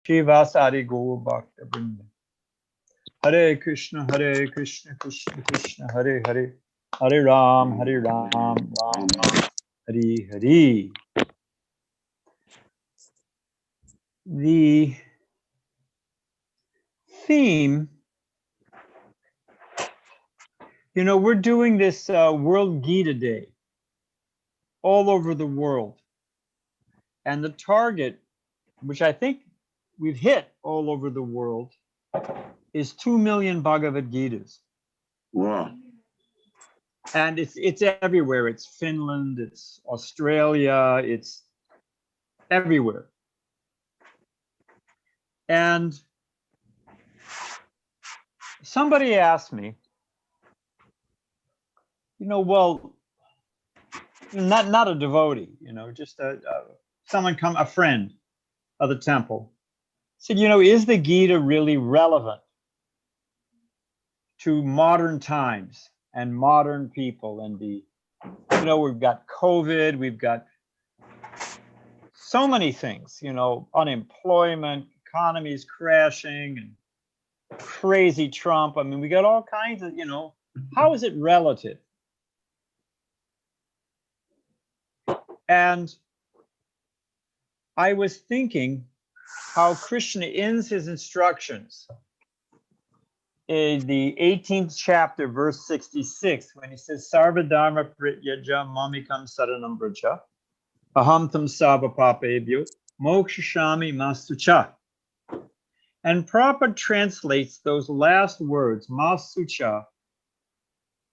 Shivasari Gaur Bhakta Vrinda. Hare Krishna, Krishna Krishna, Hare Hare, Hare Ram, Ram Ram, Hare Hare. The theme, we're doing this World Gita Day all over the world. And the target, which I think we've hit all over the world, is 2 million Bhagavad Gitas. Wow. And it's everywhere. It's Finland, it's Australia, it's everywhere. And somebody asked me, well, not a devotee, just a friend of the temple, said, is the Gita really relevant to modern times and modern people? And we've got COVID, we've got so many things, unemployment, economy's crashing, and crazy Trump. I mean, we got all kinds of, how is it relative? And I was thinking how Krishna ends his instructions in the 18th chapter, verse 66, when he says, Sarva dharma prityaja mamikam saranam vraja, aham tam sava papebhyo mokshashami mastucha. And Prabhupada translates those last words, mastucha,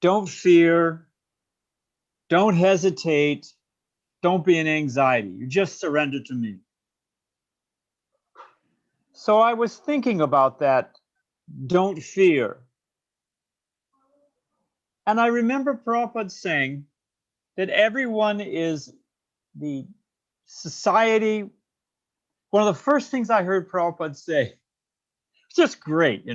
don't fear, don't hesitate, don't be in anxiety. You just surrender to me. So I was thinking about that, don't fear. And I remember Prabhupada saying that everyone is the society. One of the first things I heard Prabhupada say, it's just great,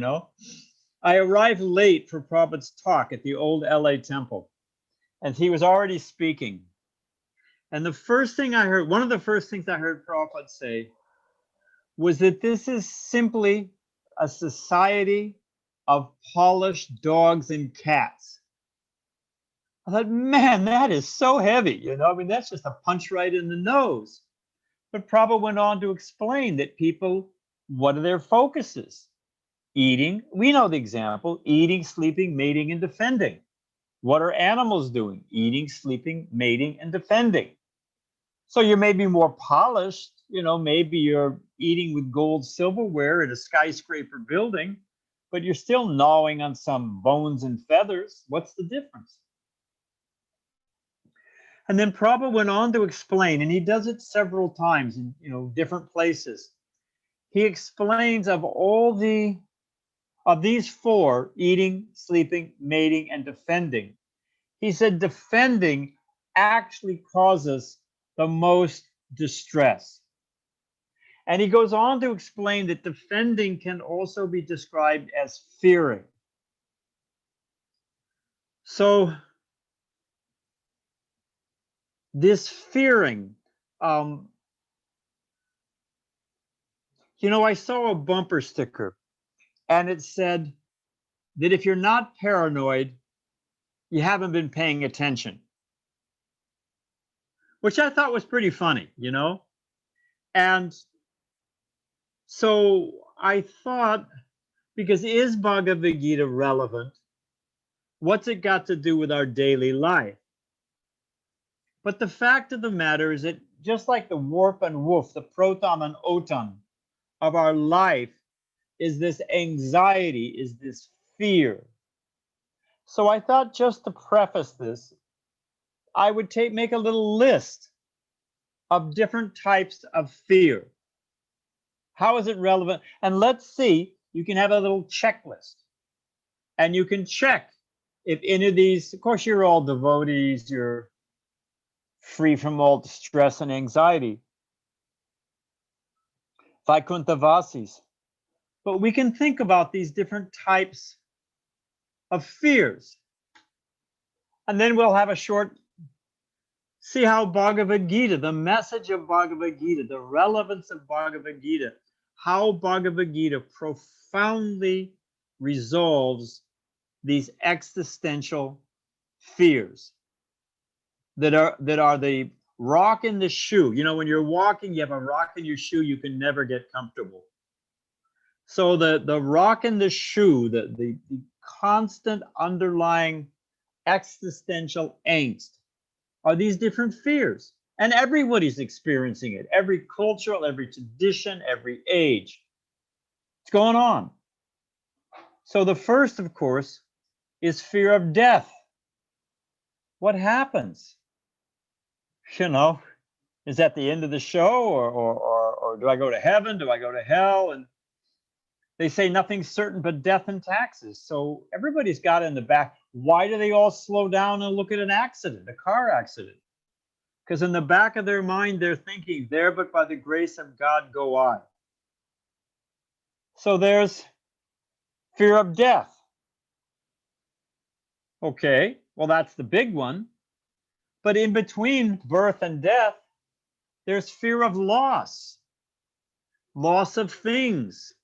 I arrived late for Prabhupada's talk at the old LA temple, and he was already speaking. And one of the first things I heard Prabhupada say was that this is simply a society of polished dogs and cats. I thought, man, that is so heavy, that's just a punch right in the nose. But Prabhupada went on to explain that people, what are their focuses? Eating, we know the example, eating, sleeping, mating, and defending. What are animals doing? Eating, sleeping, mating, and defending. So you may be more polished, maybe you're eating with gold silverware in a skyscraper building, but you're still gnawing on some bones and feathers. What's the difference? And then Prabhupada went on to explain, and he does it several times in different places. He explains of these four, eating, sleeping, mating, and defending. He said defending actually causes the most distress. And he goes on to explain that defending can also be described as fearing. So this fearing, I saw a bumper sticker, and it said that if you're not paranoid, you haven't been paying attention, which I thought was pretty funny, And so I thought, because is Bhagavad Gita relevant? What's it got to do with our daily life? But the fact of the matter is that just like the warp and woof, the proton and oton of our life is this anxiety, is this fear. So I thought, just to preface this, I would make a little list of different types of fear. How is it relevant? And let's see, you can have a little checklist, and you can check if any of these, of course, you're all devotees, you're free from all stress and anxiety, Vaikuntavasis. But we can think about these different types of fears. And then we'll have a short, see how Bhagavad Gita, the message of Bhagavad Gita, the relevance of Bhagavad Gita, how Bhagavad Gita profoundly resolves these existential fears that are the rock in the shoe. You know, when you're walking, you have a rock in your shoe, you can never get comfortable. So the rock in the shoe, the constant underlying existential angst are these different fears. And everybody's experiencing it. Every cultural, every tradition, every age. It's going on. So the first, of course, is fear of death. What happens? You know, is that the end of the show, or do I go to heaven? Do I go to hell? And they say nothing's certain but death and taxes. So everybody's got it in the back. Why do they all slow down and look at an accident, a car accident? Because in the back of their mind, they're thinking, there but by the grace of God go I. So there's fear of death. Okay, well, that's the big one. But in between birth and death, there's fear of loss, loss of things,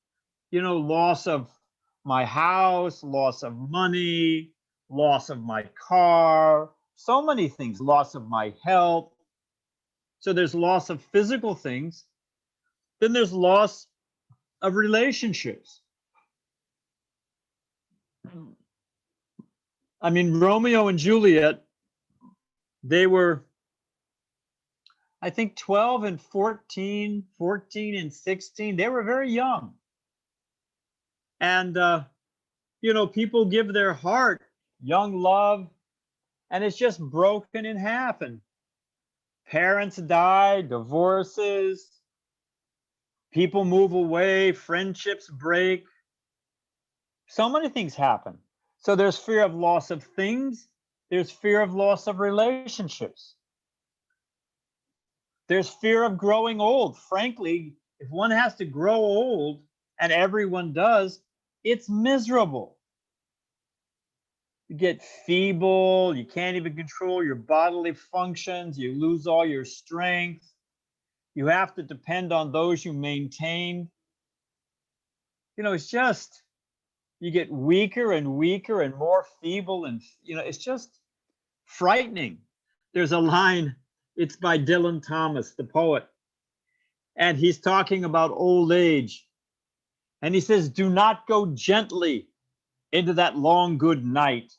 you know, loss of my house, loss of money, loss of my car, so many things, loss of my health. So there's loss of physical things. Then there's loss of relationships. I mean, Romeo and Juliet, they were, I think, 12 and 14, 14 and 16. They were very young. And, you know, people give their heart, young love, and it's just broken in half. And parents die, divorces, people move away, friendships break. So many things happen. So there's fear of loss of things. There's fear of loss of relationships. There's fear of growing old. Frankly, if one has to grow old, and everyone does, it's miserable. You get feeble, you can't even control your bodily functions, you lose all your strength. You have to depend on those you maintain. You know, it's just, you get weaker and weaker and more feeble, and, you know, it's just frightening. There's a line, it's by Dylan Thomas, the poet, and he's talking about old age. And he says, do not go gently into that long good night,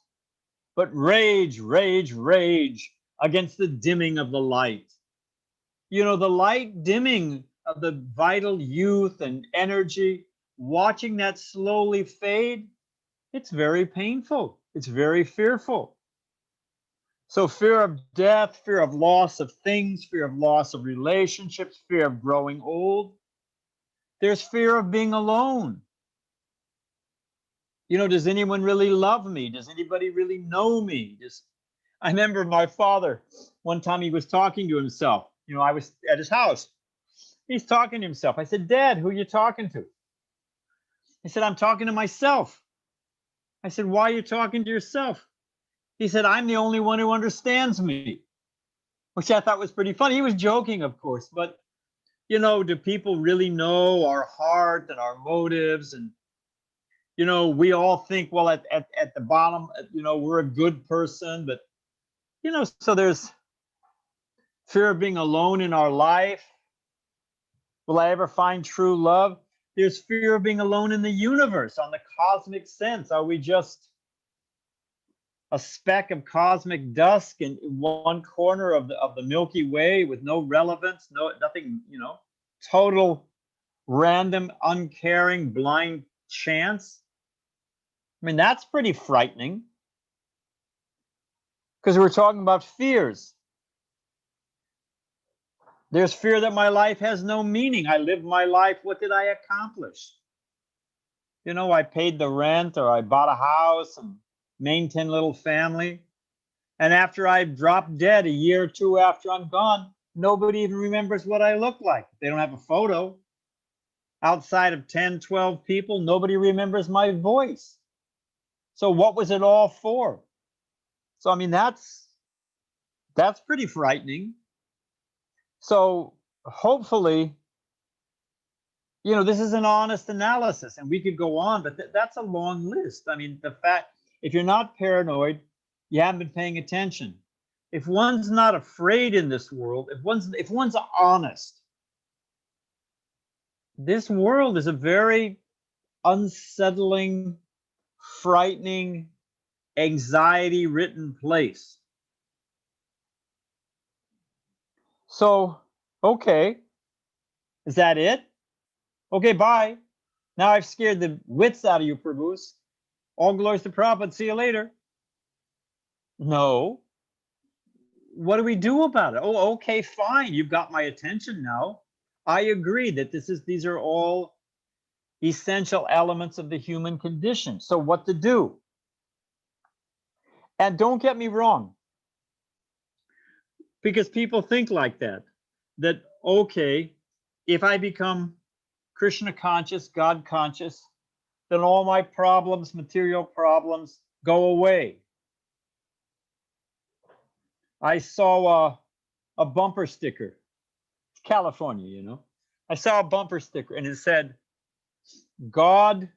but rage, rage, rage against the dimming of the light. You know, the light dimming of the vital youth and energy, watching that slowly fade, it's very painful. It's very fearful. So fear of death, fear of loss of things, fear of loss of relationships, fear of growing old. There's fear of being alone. You know, does anyone really love me? Does anybody really know me? I remember my father, one time he was talking to himself. You know, I was at his house. He's talking to himself. I said, Dad, who are you talking to? He said, I'm talking to myself. I said, why are you talking to yourself? He said, I'm the only one who understands me, which I thought was pretty funny. He was joking, of course, but, you know, do people really know our heart and our motives? And, you know, we all think, well, at the bottom, you know, we're a good person, but, you know, so there's fear of being alone in our life. Will I ever find true love? There's fear of being alone in the universe, on the cosmic sense. Are we just a speck of cosmic dust in one corner of the Milky Way with no relevance, nothing, you know, total random, uncaring, blind chance? I mean, that's pretty frightening, because we're talking about fears. There's fear that my life has no meaning. I lived my life. What did I accomplish? You know, I paid the rent, or I bought a house and maintained a little family. And after I drop dead, a year or two after I'm gone, nobody even remembers what I look like. They don't have a photo. Outside of 10, 12 people, nobody remembers my voice. So what was it all for? So, I mean, that's pretty frightening. So hopefully, You know, this is an honest analysis, and we could go on, but that's a long list. I mean, the fact, if you're not paranoid, you haven't been paying attention. If one's not afraid in this world, if one's honest, this world is a very unsettling, frightening, anxiety-ridden place. So, okay, is that it? Okay, bye. Now I've scared the wits out of you, Prabhus. All glories to Prabhupada. See you later. No. What do we do about it? Oh, okay, fine. You've got my attention now. I agree that these are all essential elements of the human condition. So what to do? And don't get me wrong, because people think like that, okay, if I become Krishna conscious, God conscious, then all my problems, material problems, go away. I saw a bumper sticker. It's California, you know. I saw a bumper sticker and it said, God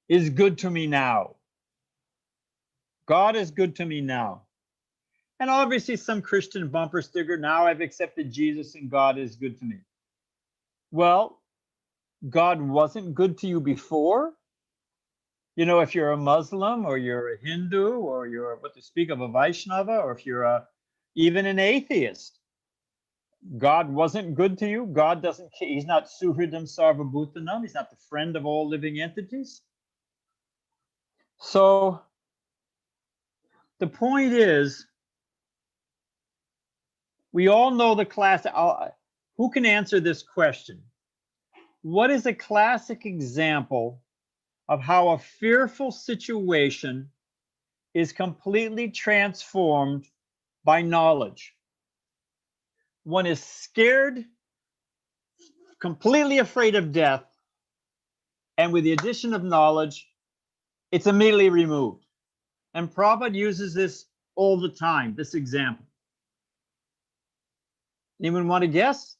is good to me now. God is good to me now. And obviously some Christian bumper sticker, now I've accepted Jesus and God is good to me. Well, God wasn't good to you before. You know, if you're a Muslim or you're a Hindu or you're, what to speak of, a Vaishnava, or if you're even an atheist, God wasn't good to you. God doesn't care. He's not Suhridam Sarvabhutanam. He's not the friend of all living entities. So the point is, we all know the class. Who can answer this question? What is a classic example of how a fearful situation is completely transformed by knowledge? One is scared, completely afraid of death, and with the addition of knowledge, it's immediately removed. And Prabhupada uses this all the time, this example. Anyone want to guess?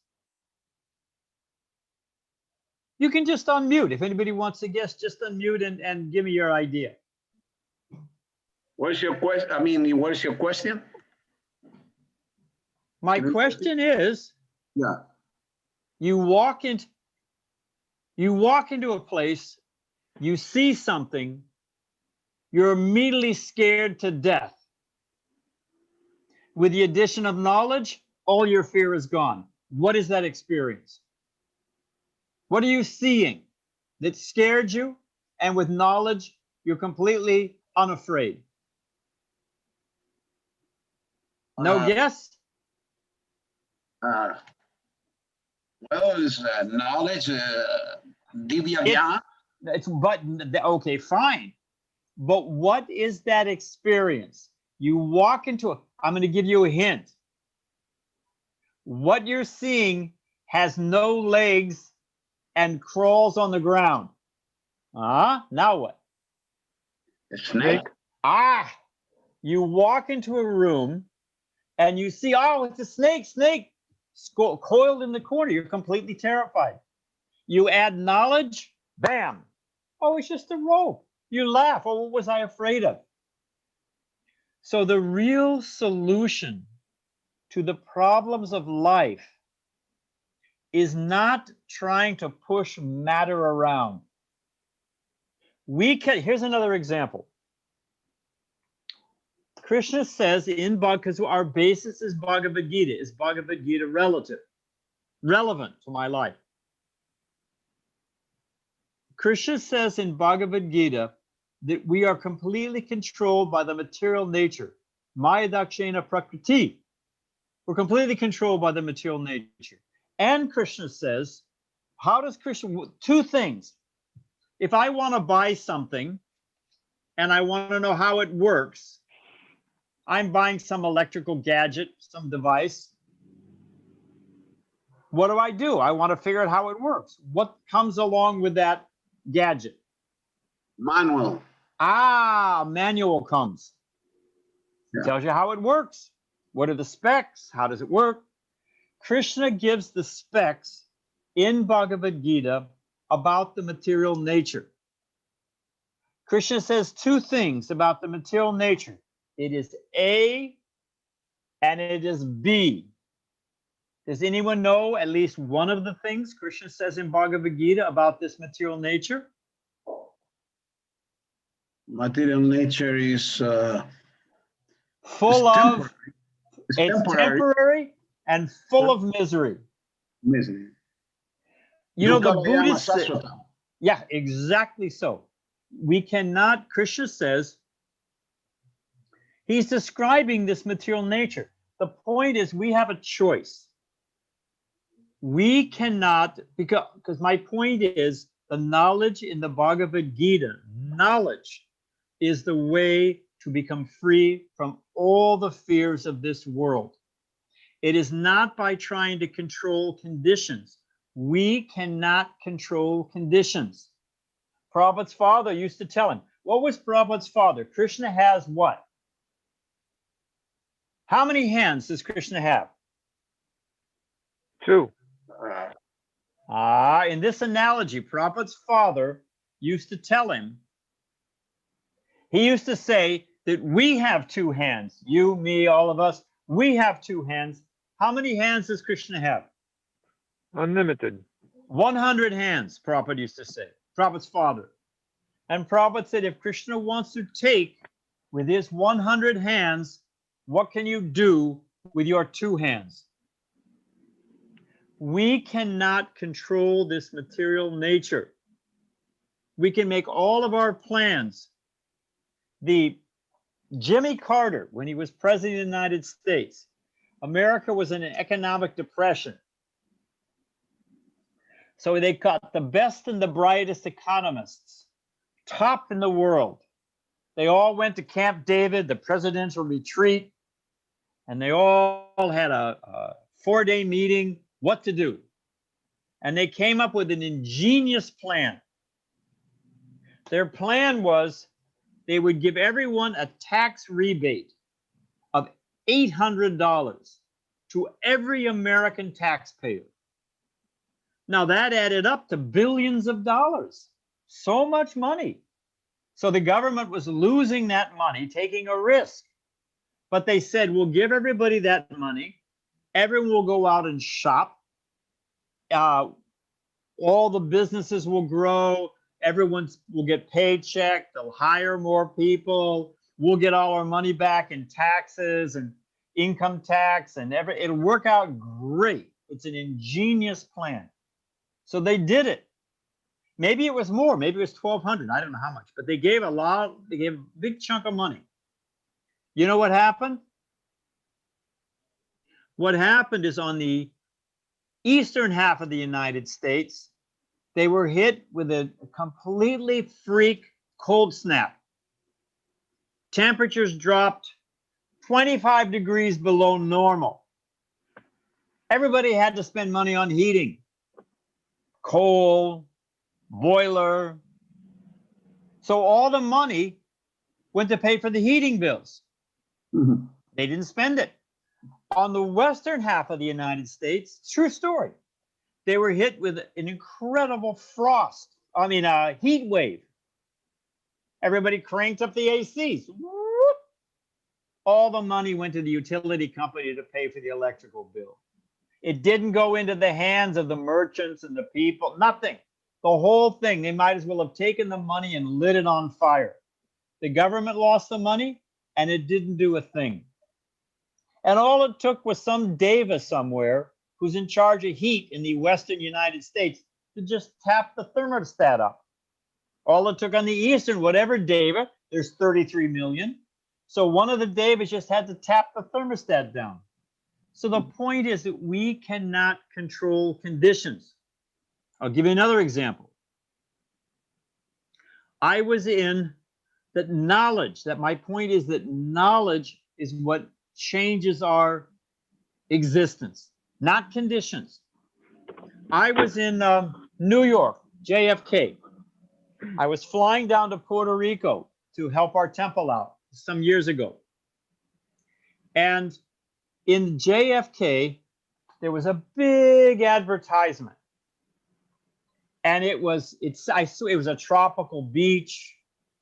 You can just unmute. If anybody wants to guess, just unmute and give me your idea. What's your question? I mean, what is your question? My question is, yeah, you walk into a place, you see something, you're immediately scared to death. With the addition of knowledge, all your fear is gone. What is that experience? What are you seeing that scared you? And with knowledge, you're completely unafraid. No guess? Well, it's knowledge, divya gyan. Okay, fine. But what is that experience? You walk into I'm going to give you a hint. What you're seeing has no legs and crawls on the ground. Now what? A snake. You walk into a room and you see, oh, it's a snake coiled in the corner. You're completely terrified. You add knowledge, bam. Oh, it's just a rope. You laugh. Oh, what was I afraid of? So the real solution to the problems of life is not trying to push matter around. Here's another example. Krishna says in because our basis is Bhagavad Gita. Is Bhagavad Gita relevant to my life? Krishna says in Bhagavad Gita that we are completely controlled by the material nature. Maya dakshena prakriti. We're completely controlled by the material nature. And Krishna says, how does Krishna, two things. If I want to buy something and I want to know how it works, I'm buying some electrical gadget, some device. What do? I want to figure out how it works. What comes along with that gadget? Manual. Manual comes. Yeah. Tells you how it works. What are the specs? How does it work? Krishna gives the specs in Bhagavad Gita about the material nature. Krishna says two things about the material nature. It is A and it is B. Does anyone know at least one of the things Krishna says in Bhagavad Gita about this material nature? Material nature is Full of, it's temporary. temporary and full of misery. Misery. You know, the Dukkha layama Buddhists say, saswata. yeah, exactly so. We cannot, Krishna says, he's describing this material nature. The point is we have a choice. We cannot, because my point is the knowledge in the Bhagavad Gita, knowledge is the way to become free from all the fears of this world. It is not by trying to control conditions. We cannot control conditions. Prabhupada's father used to tell him, what was Prabhupada's father? Krishna has what? How many hands does Krishna have? 2. In this analogy, Prabhupada's father used to tell him, he used to say that we have 2 hands. You, me, all of us, we have 2 hands. How many hands does Krishna have? Unlimited. 100 hands, Prabhupada used to say, Prabhupada's father. And Prabhupada said, if Krishna wants to take with his 100 hands, what can you do with your 2 hands? We cannot control this material nature. We can make all of our plans. The Jimmy Carter, when he was president of the United States, America was in an economic depression. So they got the best and the brightest economists, top in the world. They all went to Camp David, the presidential retreat, and they all had a 4-day meeting, what to do. And they came up with an ingenious plan. Their plan was they would give everyone a tax rebate of $800 to every American taxpayer. Now that added up to billions of dollars. So much money. So the government was losing that money, taking a risk. But they said, we'll give everybody that money. Everyone will go out and shop. All the businesses will grow. Everyone will get paycheck. They'll hire more people. We'll get all our money back in taxes and income tax, and it'll work out great. It's an ingenious plan. So they did it. Maybe it was more. Maybe it was 1,200. I don't know how much, but they gave they gave a big chunk of money. You know what happened? What happened is on the eastern half of the United States, they were hit with a completely freak cold snap. Temperatures dropped 25 degrees below normal. Everybody had to spend money on heating, coal, boiler. So all the money went to pay for the heating bills. Mhm. They didn't spend it. On the western half of the United States, true story, they were hit with an incredible heat wave. Everybody cranked up the ACs. Whoop. All the money went to the utility company to pay for the electrical bill. It didn't go into the hands of the merchants and the people, nothing. The whole thing, they might as well have taken the money and lit it on fire. The government lost the money and it didn't do a thing. And all it took was some deva somewhere who's in charge of heat in the western United States to just tap the thermostat up. All it took on the eastern, whatever deva, there's 33 million. So one of the devas just had to tap the thermostat down. So the point is that we cannot control conditions. I'll give you another example. I was in that knowledge, that my point is that knowledge is what changes our existence, not conditions. I was in New York, JFK. I was flying down to Puerto Rico to help our temple out some years ago. And in JFK, there was a big advertisement. And it was a tropical beach,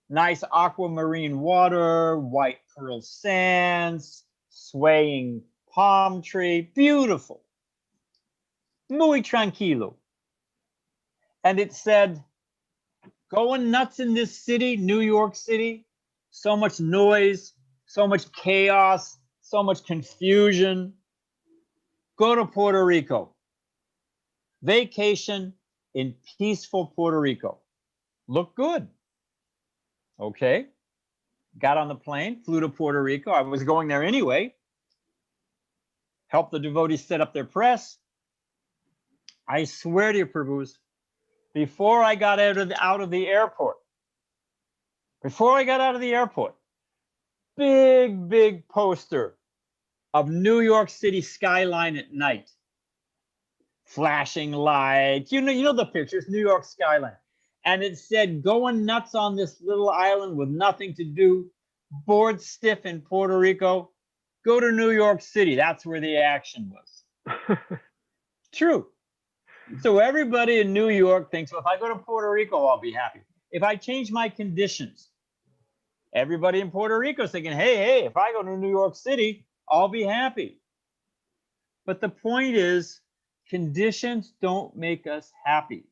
nice aquamarine water, white pearl sands, swaying palm tree, beautiful, muy tranquilo. And it said, going nuts in this city, New York City, so much noise, so much chaos, so much confusion. Go to Puerto Rico. Vacation in peaceful Puerto Rico. Look good. Okay. Got on the plane, flew to Puerto Rico. I was going there anyway. Helped the devotees set up their press. I swear to you, Prabhus, before I got out of the airport, big poster of New York City skyline at night. Flashing lights, you know the pictures, New York skyline. And it said, going nuts on this little island with nothing to do, bored stiff in Puerto Rico, go to New York City. That's where the action was. True. So everybody in New York thinks, well, if I go to Puerto Rico, I'll be happy. If I change my conditions, everybody in Puerto Rico is thinking, hey, if I go to New York City, I'll be happy. But the point is, conditions don't make us happy.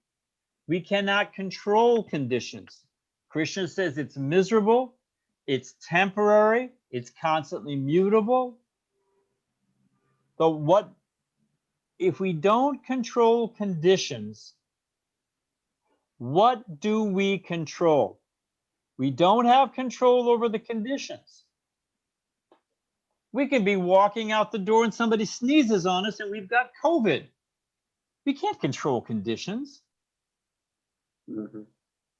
We cannot control conditions. Krishna says it's miserable, it's temporary, it's constantly mutable. But what if we don't control conditions? What do we control? We don't have control over the conditions. We can be walking out the door and somebody sneezes on us and we've got COVID. We can't control conditions. Mhm.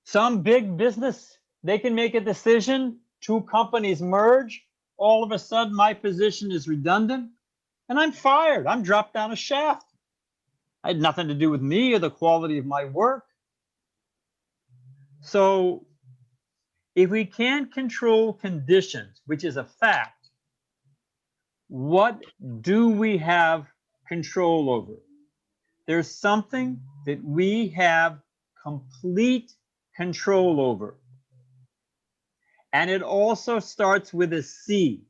Some big business, they can make a decision, two companies merge, all of a sudden my position is redundant and I'm fired. I'm dropped down a shaft. I had nothing to do with me or the quality of my work. So if we can't control conditions, which is a fact, what do we have control over? There's something that we have complete control over. And it also starts with a C.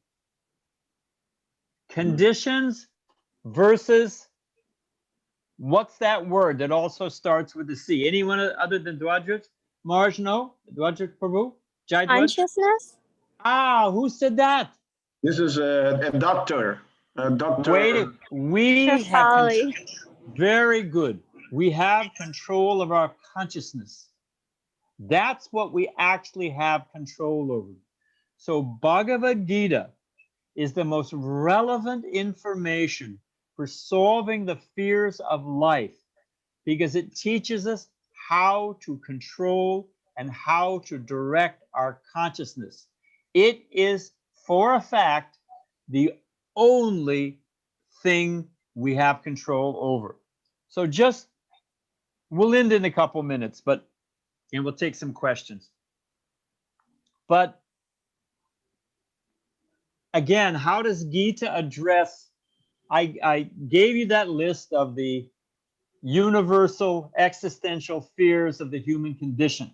Conditions versus, what's that word that also starts with a C? Anyone other than Dwajit? Marj, no? Dwajit Prabhu? Jai Dwaj? Consciousness? Ah, who said that? This is a doctor. A doctor. Wait, we have Shefali. very good. We have control of our consciousness. That's what we actually have control over. So Bhagavad Gita is the most relevant information for solving the fears of life because it teaches us how to control and how to direct our consciousness. It is, for a fact, the only thing we have control over. So we'll end in a couple minutes, and we'll take some questions. But again, how does Gita address, I gave you that list of the universal existential fears of the human condition.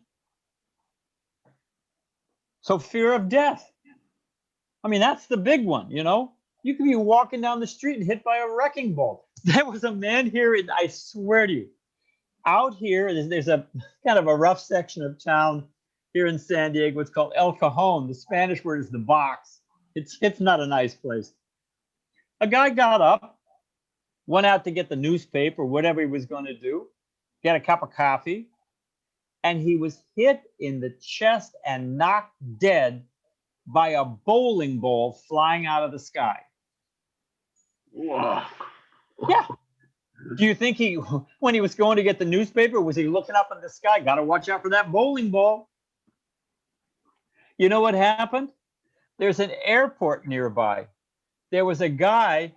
So fear of death. I mean, that's the big one, you know? You could be walking down the street and hit by a wrecking ball. There was a man here, and I swear to you, out here, there's a kind of a rough section of town here in San Diego. It's called El Cajon. The Spanish word is the box. It's not a nice place. A guy got up, went out to get the newspaper, whatever he was going to do, get a cup of coffee, and he was hit in the chest and knocked dead by a bowling ball flying out of the sky. Wow. Yeah. Do you think when he was going to get the newspaper, was he looking up in the sky? Got to watch out for that bowling ball. You know what happened? There's an airport nearby. There was a guy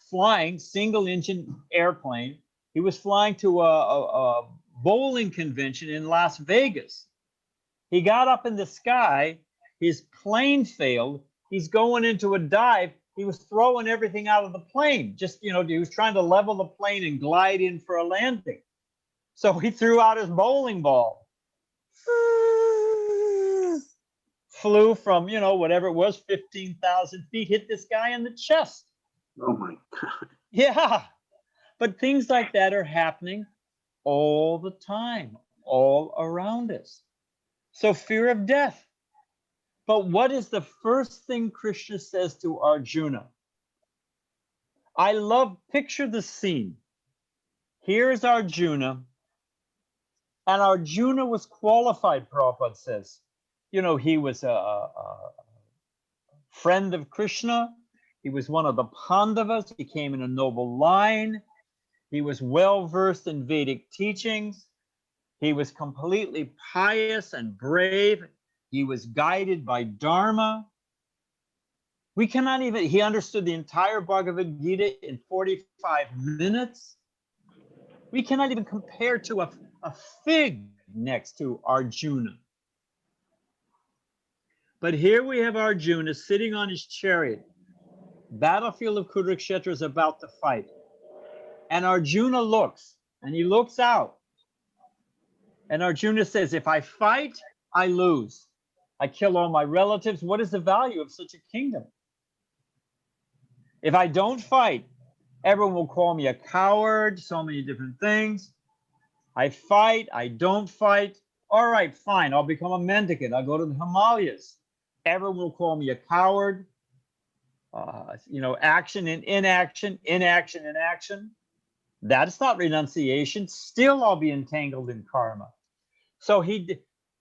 flying, single engine airplane. He was flying to a bowling convention in Las Vegas. He got up in the sky. His plane failed. He's going into a dive. He was throwing everything out of the plane. Just, he was trying to level the plane and glide in for a landing. So he threw out his bowling ball. Flew from, you know, whatever it was, 15,000 feet, hit this guy in the chest. Oh my God. Yeah. But things like that are happening all the time, all around us. So fear of death. But what is the first thing Krishna says to Arjuna? I love, picture the scene. Here's Arjuna, and Arjuna was qualified, Prabhupada says. You know, he was a friend of Krishna. He was one of the Pandavas. He came in a noble line. He was well versed in Vedic teachings. He was completely pious and brave. He was guided by Dharma. We cannot even, he understood the entire Bhagavad Gita in 45 minutes. We cannot even compare to a fig next to Arjuna. But here we have Arjuna sitting on his chariot. Battlefield of Kurukshetra is about to fight. And Arjuna looks, and he looks out. And Arjuna says, if I fight, I lose. I kill all my relatives. What is the value of such a kingdom? If I don't fight, everyone will call me a coward, so many different things. I fight, I don't fight. All right, fine, I'll become a mendicant. I'll go to the Himalayas. Everyone will call me a coward. You know, action and inaction, inaction and action. That's not renunciation. Still, I'll be entangled in karma. So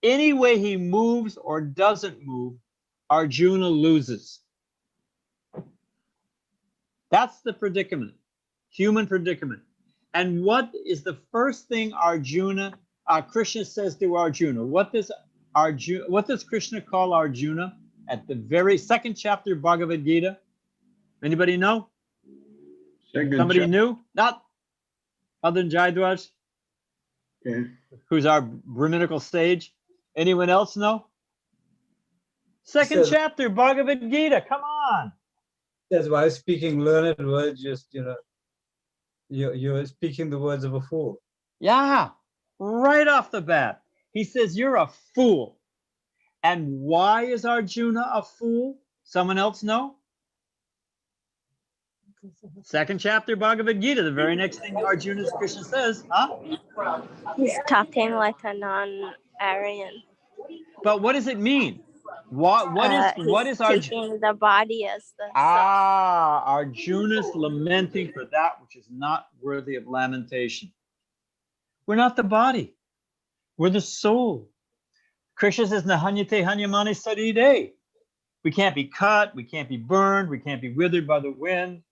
any way he moves or doesn't move, Arjuna loses. That's the predicament, human predicament. And what is the first thing Krishna says to Arjuna? What does Krishna call Arjuna at the very second chapter of Bhagavad Gita? Anybody know? Somebody knew? Not other than Jayadwaj, who's our Brahminical sage. Anyone else know? Second chapter, Bhagavad Gita. Come on. That's why speaking learned words, just, you know, you're speaking the words of a fool. Yeah, right off the bat. He says, you're a fool. And why is Arjuna a fool? Someone else know? Second chapter, Bhagavad Gita, the very next thing Krishna says, huh? He's talking like a non-Aryan. But what does it mean? What is taking the body as the self? Arjuna's lamenting for that which is not worthy of lamentation. We're not the body. We're the soul. Krishna says, Nahanyate hanyamani sarire. We can't be cut, we can't be burned, we can't be withered by the wind.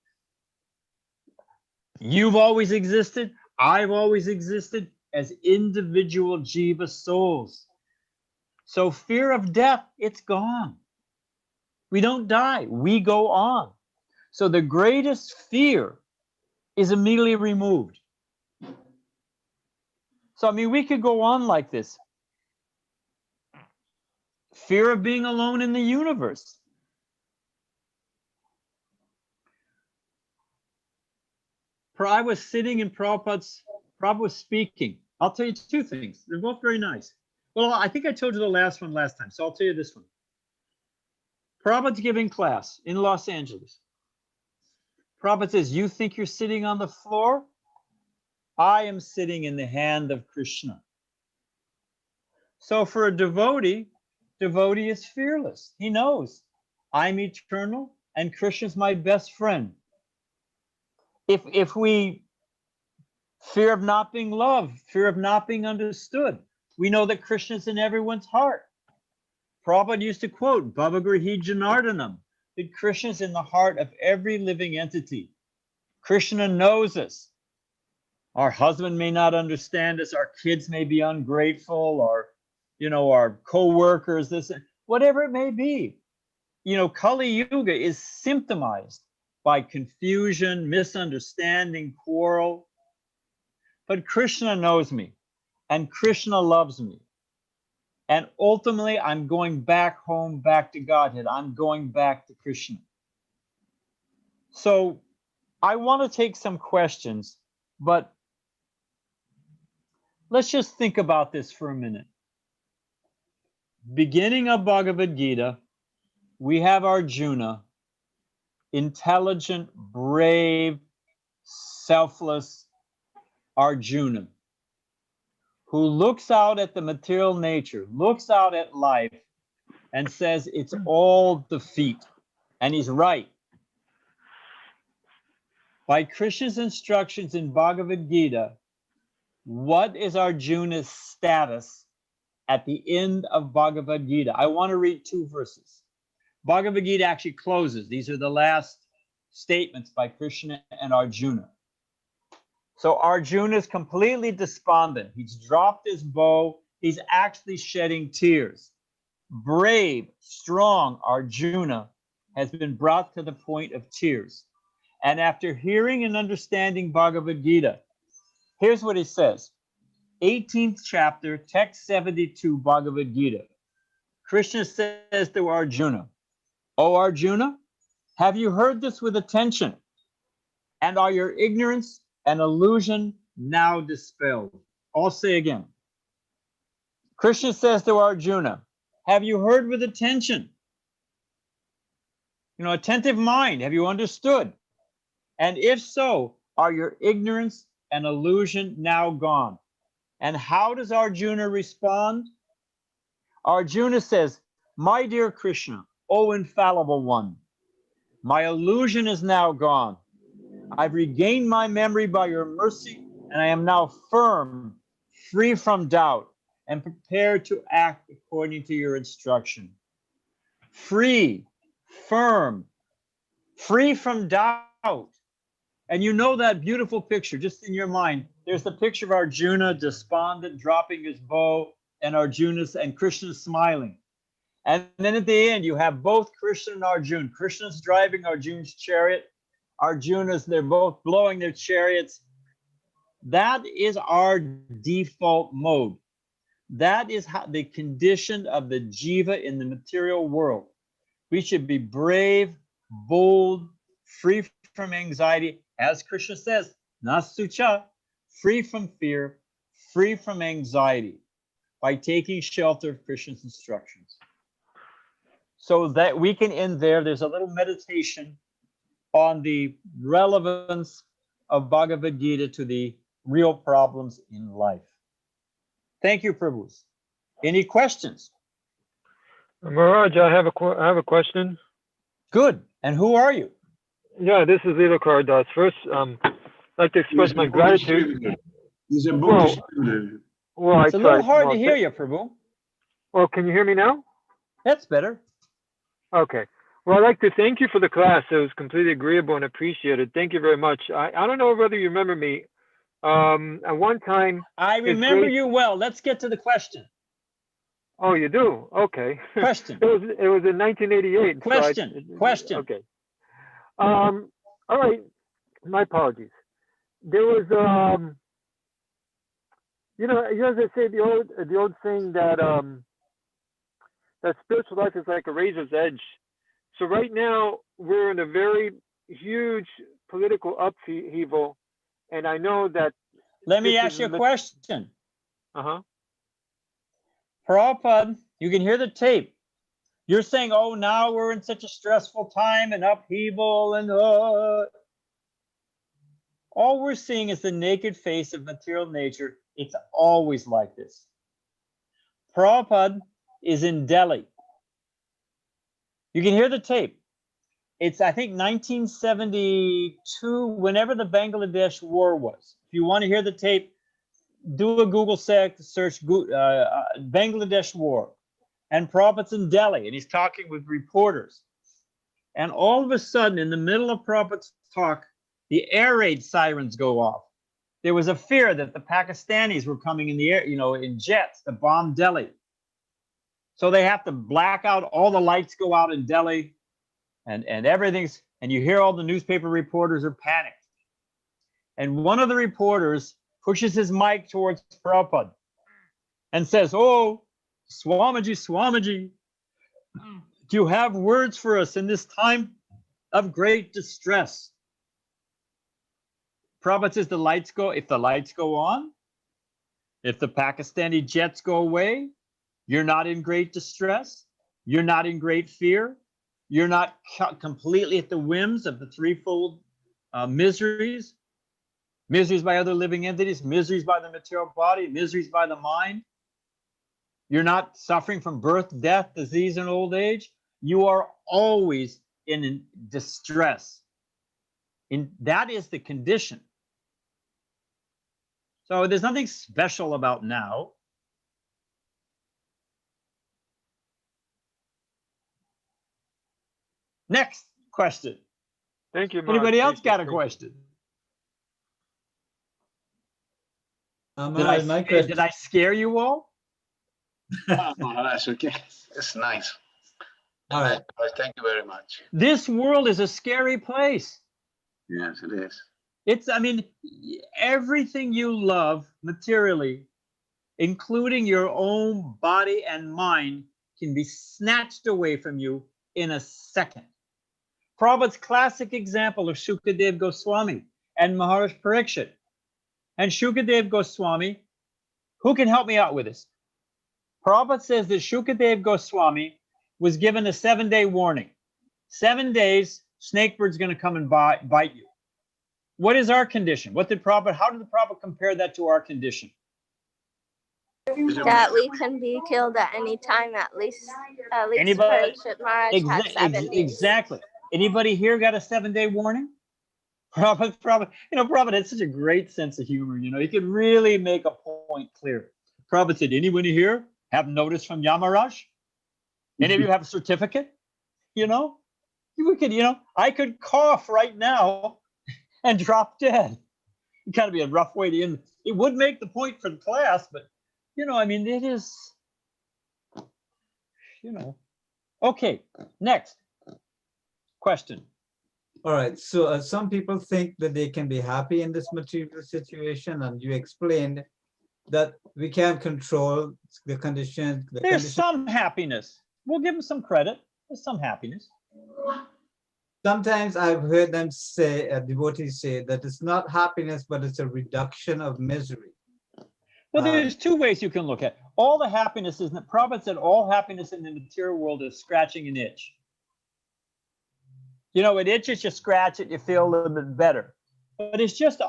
You've always existed, I've always existed as individual jiva souls. So fear of death, it's gone. We don't die, we go on. So the greatest fear is immediately removed. So, I mean, we could go on like this. Fear of being alone in the universe. I was sitting in Prabhupada was speaking. I'll tell you two things. They're both very nice. Well, I think I told you the last one last time, so I'll tell you this one. Prabhupada's giving class in Los Angeles. Prabhupada says, you think you're sitting on the floor? I am sitting in the hand of Krishna. So for a devotee is fearless. He knows I'm eternal and Krishna's my best friend. If we fear of not being loved, fear of not being understood, we know that Krishna's in everyone's heart. Prabhupada used to quote Bhavagrihi Janardanam, that Krishna's in the heart of every living entity. Krishna knows us. Our husband may not understand us, our kids may be ungrateful, or our co-workers, whatever it may be. Kali Yuga is symptomized by confusion, misunderstanding, quarrel. But Krishna knows me, and Krishna loves me. And ultimately, I'm going back home, back to Godhead. I'm going back to Krishna. So I want to take some questions, but Let's just think about this for a minute. Beginning of Bhagavad Gita, we have Arjuna, intelligent, brave, selfless Arjuna, who looks out at the material nature, looks out at life, and says it's all defeat. And he's right. By Krishna's instructions in Bhagavad Gita, what is Arjuna's status at the end of Bhagavad Gita? I want to read 2 verses. Bhagavad Gita actually closes. These are the last statements by Krishna and Arjuna. So Arjuna is completely despondent. He's dropped his bow. He's actually shedding tears. Brave, strong Arjuna has been brought to the point of tears. And after hearing and understanding Bhagavad Gita, here's what he says. 18th chapter, text 72, Bhagavad Gita. Krishna says to Arjuna, "O Arjuna, have you heard this with attention? And are your ignorance and illusion now dispelled?" I'll say again. Krishna says to Arjuna, have you heard with attention? You know, attentive mind, have you understood? And if so, are your ignorance and illusion now gone? And how does Arjuna respond? Arjuna says, "My dear Krishna, O infallible one, my illusion is now gone. I've regained my memory by your mercy, and I am now firm, free from doubt, and prepared to act according to your instruction." Free, firm, free from doubt. And you know that beautiful picture just in your mind. There's the picture of Arjuna despondent, dropping his bow, and Arjuna's and Krishna smiling. And then at the end, you have both Krishna and Arjuna. Krishna's driving Arjuna's chariot. Arjuna's, they're both blowing their chariots. That is our default mode. That is how the condition of the jiva in the material world. We should be brave, bold, free from anxiety, as Krishna says, nasucha, free from fear, free from anxiety, by taking shelter of Krishna's instructions. So that we can end there. There's a little meditation on the relevance of Bhagavad Gita to the real problems in life. Thank you, Prabhus. Any questions? Maharaj, I have a question. Good. And who are you? Yeah, this is Leela Kardas. First, I'd like to express my gratitude. He's a Buddhist student. Well, It's a little hard to hear you, Prabhu. Well, can you hear me now? That's better. Okay. Well, I'd like to thank you for the class. It was completely agreeable and appreciated. Thank you very much. I don't know whether you remember me. At one time, I remember you well. Let's get to the question. Oh, you do? Okay. Question. It was in 1988. Question. Okay. All right. My apologies. There was you know, as I say, the old saying that that spiritual life is like a razor's edge. So right now we're in a very huge political upheaval, and I know that. Let me ask you a question. Uh-huh. Prabhupada, you can hear the tape. You're saying, oh, now we're in such a stressful time and upheaval and all we're seeing is the naked face of material nature. It's always like this. Prabhupada is in Delhi. You can hear the tape. It's, I think, 1972, whenever the Bangladesh war was. If you want to hear the tape, do a Google search, Bangladesh war. And Prabhupada's in Delhi, and he's talking with reporters. And all of a sudden, in the middle of Prabhupada's talk, the air raid sirens go off. There was a fear that the Pakistanis were coming in the air, you know, in jets to bomb Delhi. So they have to black out, all the lights go out in Delhi, and everything's, and you hear all the newspaper reporters are panicked. And one of the reporters pushes his mic towards Prabhupada and says, oh, Swamiji, do you have words for us in this time of great distress? Prabhupada says, if the lights go on, If the Pakistani jets go away, you're not in great distress. You're not in great fear. You're not completely at the whims of the threefold miseries. Miseries by other living entities, miseries by the material body, miseries by the mind. You're not suffering from birth, death, disease, and old age. You are always in distress. That is the condition. So there's nothing special about now. Next question. Thank you, Maharaj. Anybody else Thank you, got a thank you. question? Maharaj, my question. Did I scare you all? Ah, Maharaj, okay. It's nice. All right. Thank you very much. This world is a scary place. Yes, it is. I mean, everything you love materially, including your own body and mind, can be snatched away from you in a second. Prabhupada's classic example of Shukadev Goswami and Maharaj Parikshit. And Shukadev Goswami, who can help me out with this? Prabhupada says that Shukadev Goswami was given a 7-day warning. 7 days, Snakebird's going to come and bite you. What is our condition? How did the Prabhupada compare that to our condition? That we can be killed at any time, at least Anybody? Parikshit Maharaj had 7 days. Exactly. Anybody here got a 7-day warning? Prabhupada had such a great sense of humor. He could really make a point clear. Prabhupada said, anybody here have notice from Yamaraj? Any of you have a certificate? I could cough right now and drop dead. It kind of be a rough way to end. It would make the point for the class, but it is, Okay, next question. All right. So some people think that they can be happy in this material situation, and you explained that we can't control the condition. There's some happiness. We'll give them some credit. There's some happiness. Sometimes I've heard them say, devotees say, that it's not happiness, but it's a reduction of misery. Well, there's two ways you can look at it. All the happiness is, Prabhupada said, all happiness in the material world is scratching an itch. It itches, you scratch it, you feel a little bit better. But it's just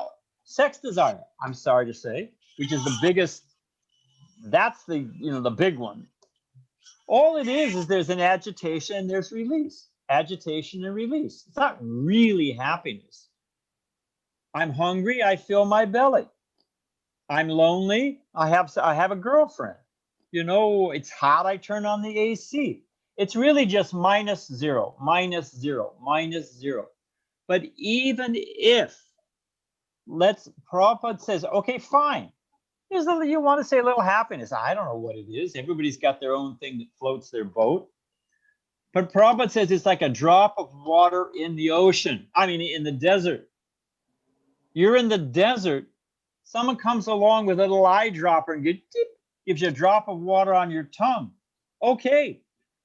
sex desire, I'm sorry to say, which is the biggest, that's the big one. All it is there's an agitation and there's release. Agitation and release. It's not really happiness. I'm hungry, I fill my belly. I'm lonely, I have a girlfriend. It's hot, I turn on the AC. It's really just minus zero. But even if, Prabhupada says, okay, fine. You want to say a little happiness. I don't know what it is. Everybody's got their own thing that floats their boat. But Prabhupada says it's like a drop of water in the ocean. In the desert. You're in the desert. Someone comes along with a little eyedropper and gives you a drop of water on your tongue. Okay.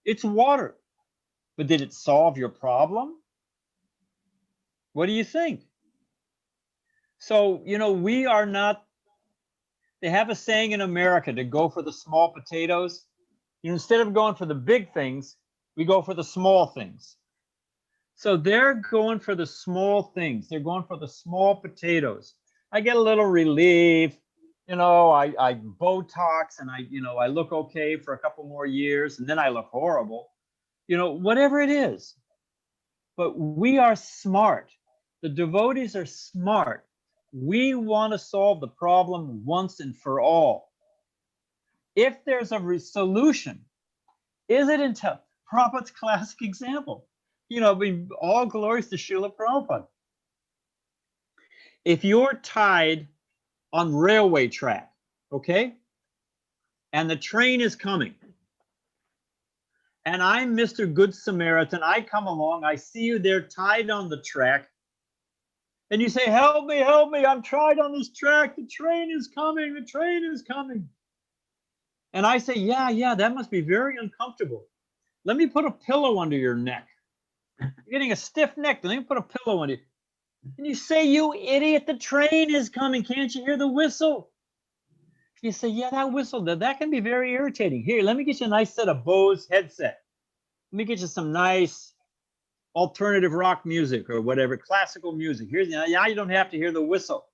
It's water. But did it solve your problem? What do you think? So, we are not, they have a saying in America to go for the small potatoes. Instead of going for the big things, we go for the small things. So they're going for the small things. They're going for the small potatoes. I get a little relief. I Botox and I look okay for a couple more years and then I look horrible, whatever it is. But we are smart. The devotees are smart. We want to solve the problem once and for all. If there's a solution, is it into Prabhupada's classic example? All glories to Srila Prabhupada. If you're tied on railway track, okay, and the train is coming, and I'm Mr. Good Samaritan, I come along, I see you there tied on the track, and you say, help me, I'm tied on this track, the train is coming. And I say, yeah, that must be very uncomfortable. Let me put a pillow under your neck. You're getting a stiff neck, let me put a pillow under you. And you say, you idiot, the train is coming. Can't you hear the whistle? You say, yeah, that whistle, that can be very irritating. Here, let me get you a nice set of Bose headset. Let me get you some nice alternative rock music or whatever, classical music. Here's now you don't have to hear the whistle.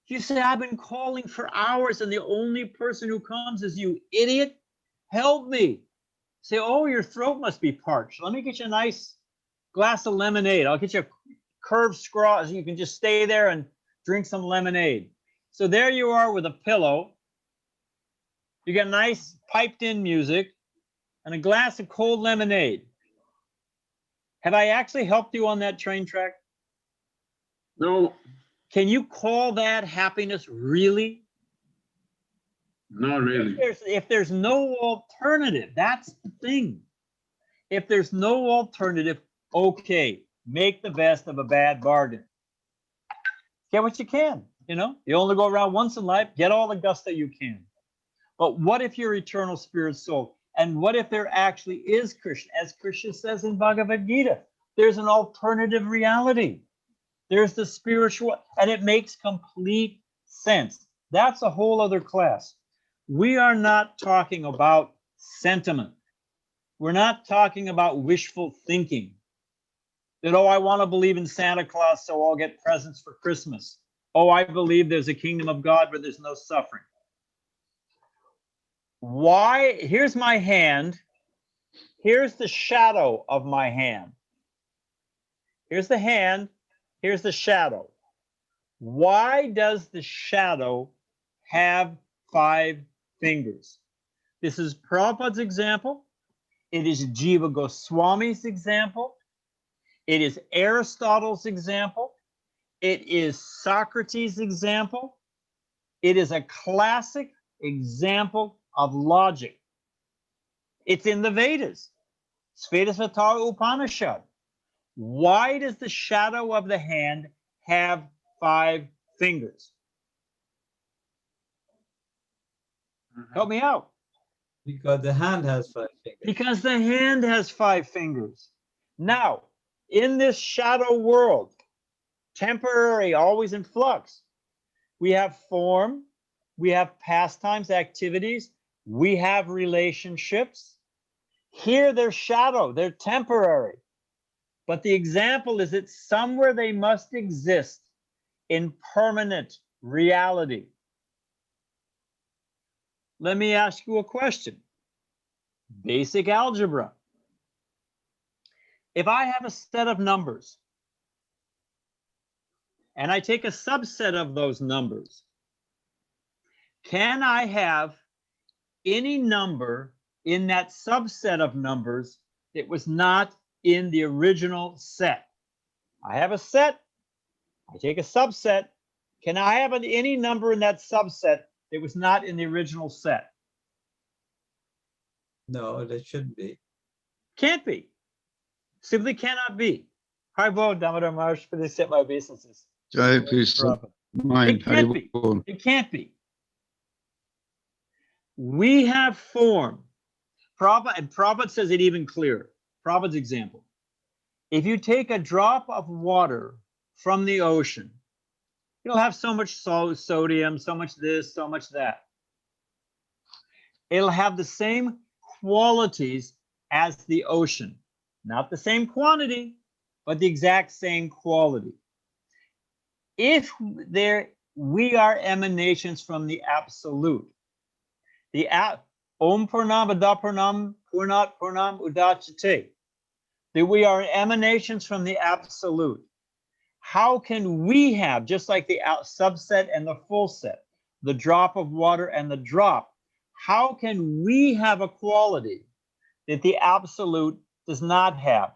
You say, I've been calling for hours and the only person who comes is you, idiot. Help me. Say, oh, your throat must be parched. Let me get you a nice glass of lemonade. I'll get you a curved straw so you can just stay there and drink some lemonade. So there you are with a pillow. You got nice piped in music and a glass of cold lemonade. Have I actually helped you on that train track? No, Can you call that happiness really? not really. If there's no alternative, that's the thing. If there's no alternative, okay, make the best of a bad bargain. Get what you can, you know? You only go around once in life, get all the gusto you can. But what if you're eternal spirit soul? And what if there actually is Krishna? As Krishna says in Bhagavad Gita, there's an alternative reality. There's the spiritual, and it makes complete sense. That's a whole other class. We are not talking about sentiment. We're not talking about wishful thinking. That, oh, I want to believe in Santa Claus, so I'll get presents for Christmas. Oh, I believe there's a kingdom of God where there's no suffering. Why? Here's my hand. Here's the shadow of my hand. Here's the hand. Here's the shadow. Why does the shadow have 5 fingers? This is Prabhupada's example. It is Jiva Goswami's example. It is Aristotle's example. It is Socrates' example. It is a classic example of logic. It's in the Vedas. Svetasvatara Upanishad. Why does the shadow of the hand have 5 fingers? Help me out. Because the hand has 5 fingers. Because the hand has 5 fingers. Now, in this shadow world, temporary, always in flux, we have form, we have pastimes, activities, we have relationships. Here they're shadow, they're temporary. But the example is that somewhere they must exist in permanent reality. Let me ask you a question. Basic algebra. If I have a set of numbers and I take a subset of those numbers, can I have any number in that subset of numbers that was not in the original set? I have a set, I take a subset. Can I have any number in that subset that was not in the original set? No, that shouldn't be. Can't be. Simply cannot be. Harbo Damodar Marsh for this set my obeisances. Jai Krishna. Mind. It can't be. It can't be. We have form. Prabhupada, and Prabhupada says it even clearer. Prabhupada's example. If you take a drop of water from the ocean, it'll have so much sodium, so much this, so much that. It'll have the same qualities as the ocean. Not the same quantity, but the exact same quality. If we are emanations from the absolute, the Om Purnam Ada Purnam Purnat Purnam Udachate, that we are emanations from the absolute. How can we have, just like the subset and the full set, the drop of water and the drop, how can we have a quality that the absolute does not have?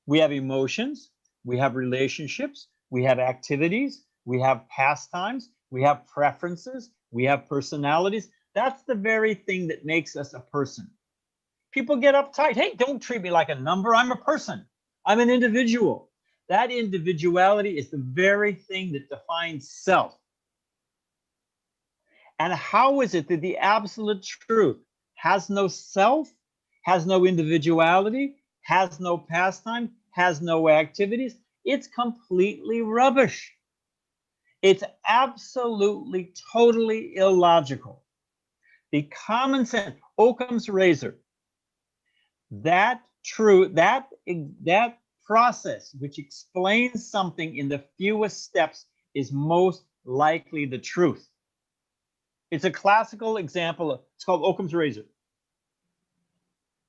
We have emotions, we have relationships, we have activities, we have pastimes, we have preferences, we have personalities. That's the very thing that makes us a person. People get uptight. Hey, don't treat me like a number. I'm a person. I'm an individual. That individuality is the very thing that defines self. And how is it that the absolute truth has no self, has no individuality, has no pastime, has no activities? It's completely rubbish. It's absolutely, totally illogical. The common sense, Occam's razor, that process which explains something in the fewest steps is most likely the truth. It's a classical example. It's called Occam's razor.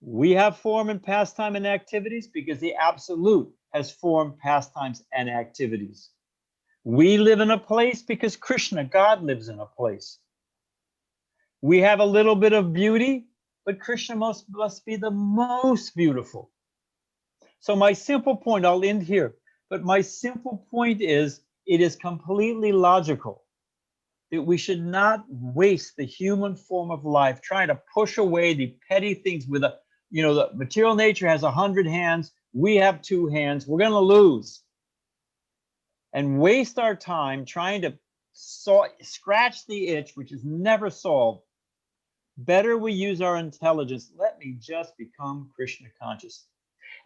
We have form and pastime and activities because the absolute has form, pastimes, and activities. We live in a place because Krishna, God, lives in a place. We have a little bit of beauty, but Krishna must be the most beautiful. So my simple point, I'll end here, but my simple point is, it is completely logical that we should not waste the human form of life trying to push away the petty things with a, the material nature has 100 hands, we have 2 hands, we're going to lose. And waste our time trying to scratch the itch, which is never solved. Better we use our intelligence. Let me just become Krishna conscious.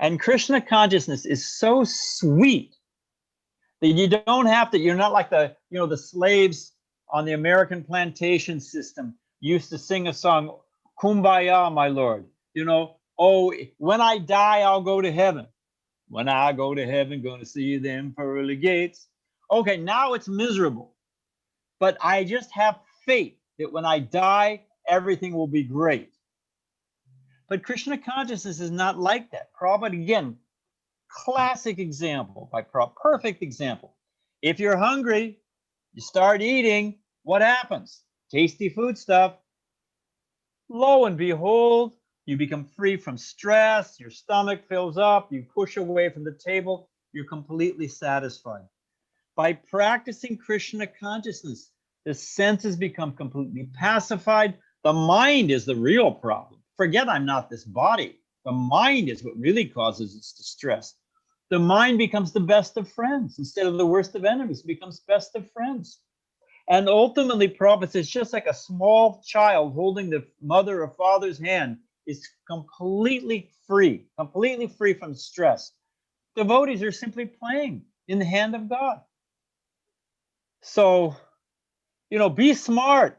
And Krishna consciousness is so sweet that you don't have to, you're not like the slaves on the American plantation system used to sing a song, Kumbaya, my Lord. Oh, when I die, I'll go to heaven. When I go to heaven, going to see them pearly gates. Okay, now it's miserable. But I just have faith that when I die, everything will be great. But Krishna consciousness is not like that. Prabhupada, again, classic example, perfect example. If you're hungry, you start eating, what happens? Tasty food stuff. Lo and behold, you become free from stress, your stomach fills up, you push away from the table, you're completely satisfied. By practicing Krishna consciousness, the senses become completely pacified. The mind is the real problem. Forget I'm not this body. The mind is what really causes its distress. The mind becomes the best of friends. Instead of the worst of enemies, it becomes best of friends. And ultimately, Prabhupada says, just like a small child holding the mother or father's hand is completely free from stress. Devotees are simply playing in the hand of God. So, be smart.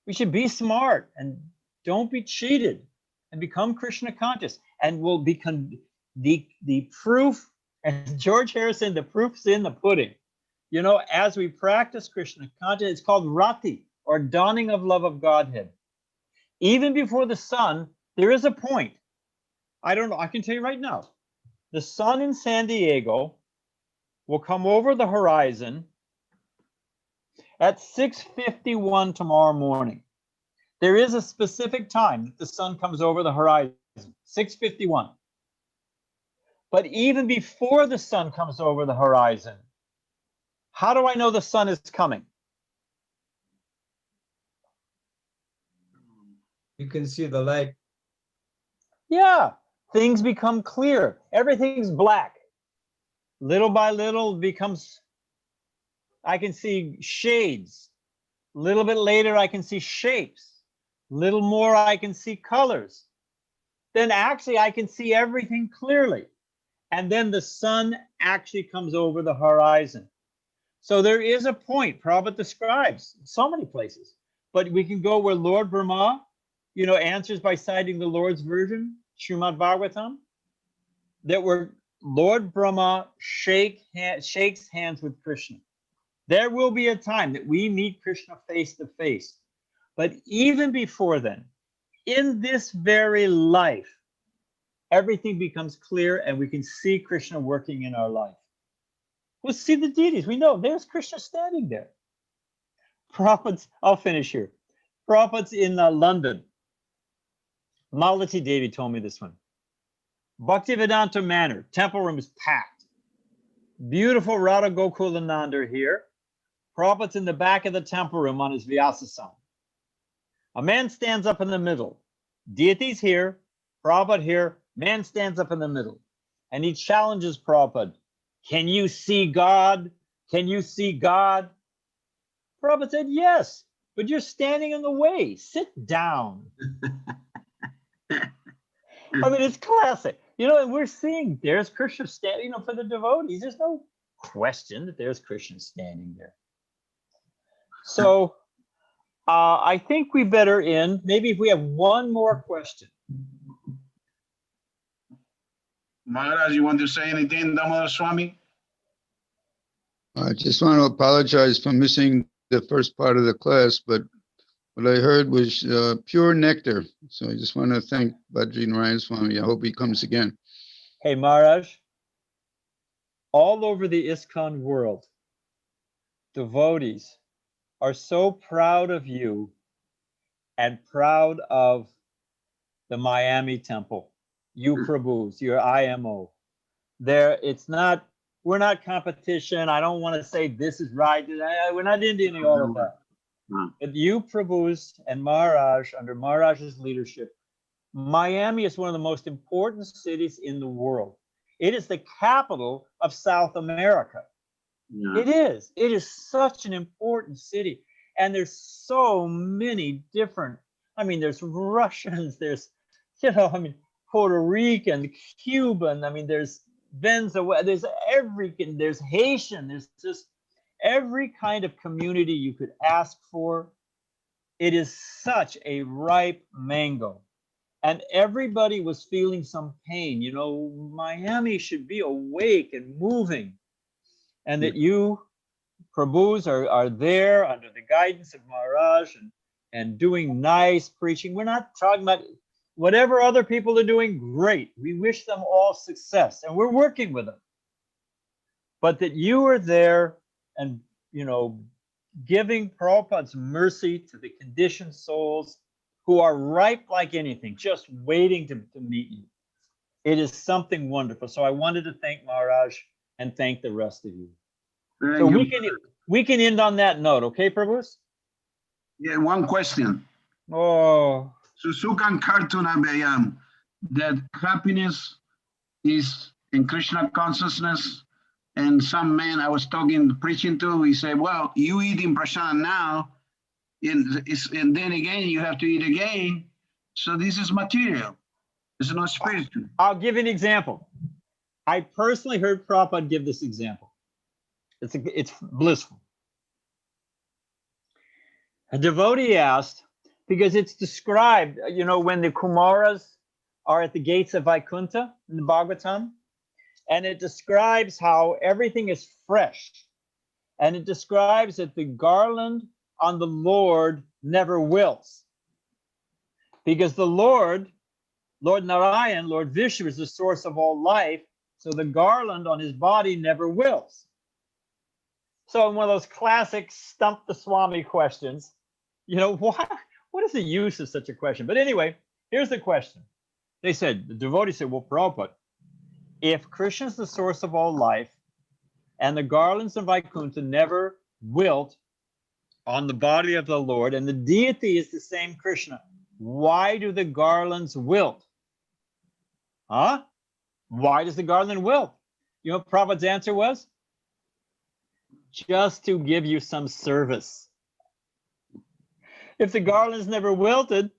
We should be smart and don't be cheated and become Krishna conscious. And we'll become the proof, as George Harrison, the proof's in the pudding. As we practice Krishna consciousness, it's called rati, or dawning of love of Godhead. Even before the sun, there is a point. I don't know, I can tell you right now. The sun in San Diego will come over the horizon at 6:51 tomorrow morning. There is a specific time that the sun comes over the horizon, 6:51. But even before the sun comes over the horizon, how do I know the sun is coming? You can see the light. Yeah, things become clear. Everything's black. Little by little becomes, I can see shades. A little bit later, I can see shapes. Little more, I can see colors. Then actually, I can see everything clearly. And then the sun actually comes over the horizon. So there is a point, Prabhupada describes so many places, but we can go where Lord Brahma, answers by citing the Lord's version, Srimad Bhagavatam, that where Lord Brahma shakes hands with Krishna. There will be a time that we meet Krishna face to face. But even before then, in this very life, everything becomes clear and we can see Krishna working in our life. We'll see the deities. We know there's Krishna standing there. Prophets, I'll finish here. Prophets in London. Malati Devi told me this one. Bhaktivedanta Manor, temple room is packed. Beautiful Radha Gokulananda here. Prabhupada's in the back of the temple room on his Vyasasana. A man stands up in the middle. Deities here, Prabhupada here, man stands up in the middle. And he challenges Prabhupada. Can you see God? Can you see God? Prabhupada said, yes, but you're standing in the way. Sit down. I mean, it's classic. And we're seeing there's Krishna standing, for the devotees. There's no question that there's Krishna standing there. So I think we better end. Maybe if we have one more question. Maharaj, you want to say anything, Damodar Swami? I just want to apologize for missing the first part of the class, but what I heard was pure nectar. So I just want to thank Badrinarayan Swami. I hope he comes again. Hey, Maharaj, all over the ISKCON world, devotees are so proud of you and proud of the Miami temple, you Prabhus, your IMO. We're not competition. I don't want to say this is right. We're not into any all of that. But you Prabhus and Maharaj, under Maharaj's leadership, Miami is one of the most important cities in the world. It is the capital of South America. Yeah. It is such an important city. And there's so many different, there's Russians, there's, Puerto Rican, Cuban, there's Venezuela, there's there's Haitian, there's just every kind of community you could ask for. It is such a ripe mango. And everybody was feeling some pain. Miami should be awake and moving. And that you, Prabhus, are there under the guidance of Maharaj and doing nice preaching. We're not talking about whatever other people are doing, great. We wish them all success, and we're working with them. But that you are there and, giving Prabhupada's mercy to the conditioned souls who are ripe like anything, just waiting to meet you. It is something wonderful. So I wanted to thank Maharaj and thank the rest of you. So we can end on that note, okay, Prabhus? Yeah, one question. Oh. Susukan Kartuna that happiness is in Krishna consciousness. And some man I was preaching to, he said, well, you eating prasad now, and then again you have to eat again. So this is material. It's not spiritual. I'll give you an example. I personally heard Prabhupada give this example. It's blissful. A devotee asked, because it's described, when the Kumaras are at the gates of Vaikuntha in the Bhagavatam, and it describes how everything is fresh. And it describes that the garland on the Lord never wilts. Because the Lord Narayan, Lord Vishnu, is the source of all life, so the garland on his body never wilts. So in one of those classic stump the Swami questions, what is the use of such a question? But anyway, here's the question. The devotee said, well, Prabhupada, if Krishna is the source of all life and the garlands of Vaikuntha never wilt on the body of the Lord, and the deity is the same Krishna, why do the garlands wilt? Huh? Why does the garland wilt? You know what Prabhupada's answer was? Just to give you some service. If the garlands never wilted,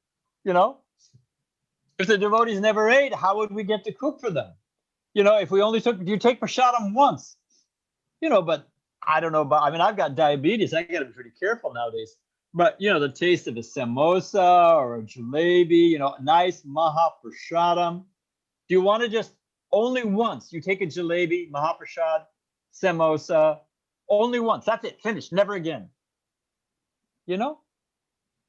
if the devotees never ate, how would we get to cook for them? If we only you take prasadam once, but I don't know about, I've got diabetes. I got to be pretty careful nowadays. But, the taste of a samosa or a jalebi, nice mahaprasadam. Do you want to just only once? You take a jalebi, mahaprasad, samosa, only once. That's it. Finished. Never again.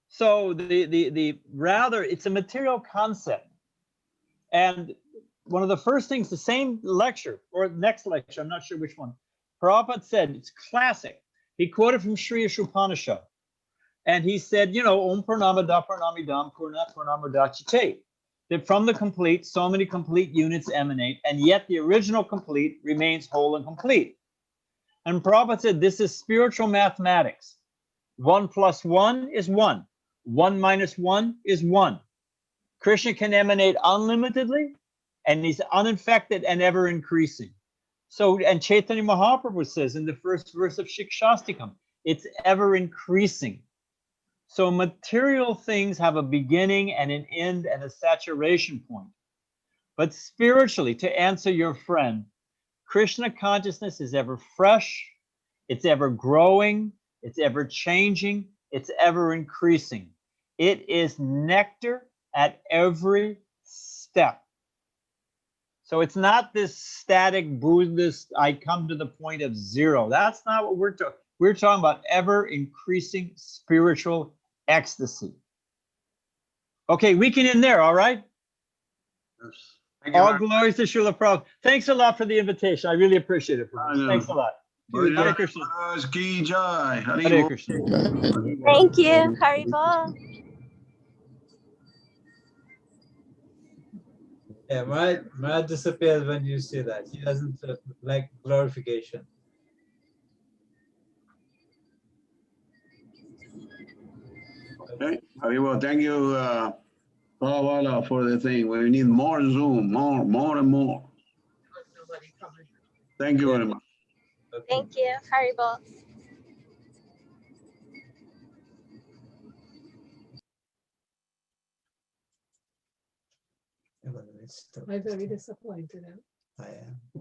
So the rather, it's a material concept. And one of the first things, the same lecture or next lecture, I'm not sure which one, Prabhupada said, it's classic. He quoted from Sri Upanishad. And he said, Om Purnamada Purnamidam Purna Purnamudachyate. That from the complete, so many complete units emanate, and yet the original complete remains whole and complete. And Prabhupada said, this is spiritual mathematics. 1 + 1 is 1. 1 - 1 is 1. Krishna can emanate unlimitedly, and he's uninfected and ever increasing. So, and Chaitanya Mahaprabhu says in the first verse of Shikshastikam, it's ever increasing. So material things have a beginning and an end and a saturation point. But spiritually, to answer your friend, Krishna consciousness is ever fresh, it's ever growing, it's ever changing, it's ever increasing. It is nectar at every step. So it's not this static Buddhist, I come to the point of zero. That's not what we're talking. We're talking about ever increasing spiritual ecstasy. Okay, we can end there, all right? Thank you All very much. glories to Srila Prabhupada. Thanks a lot for the invitation. I really appreciate it. Thanks a lot. Hare Badrinarayan Krishna. Maharaj ki jai. Hari Hare Bol. Krishna. Thank you, Haribol. Yeah, Maharaj disappears when you say that. He doesn't like glorification. Okay. Hari Bol. Thank you, Pawala, for the thing. We need more Zoom, more and more. Thank you very much. Okay. Thank you, Haribol. Yeah, but it's still- I'm very disappointed. I am.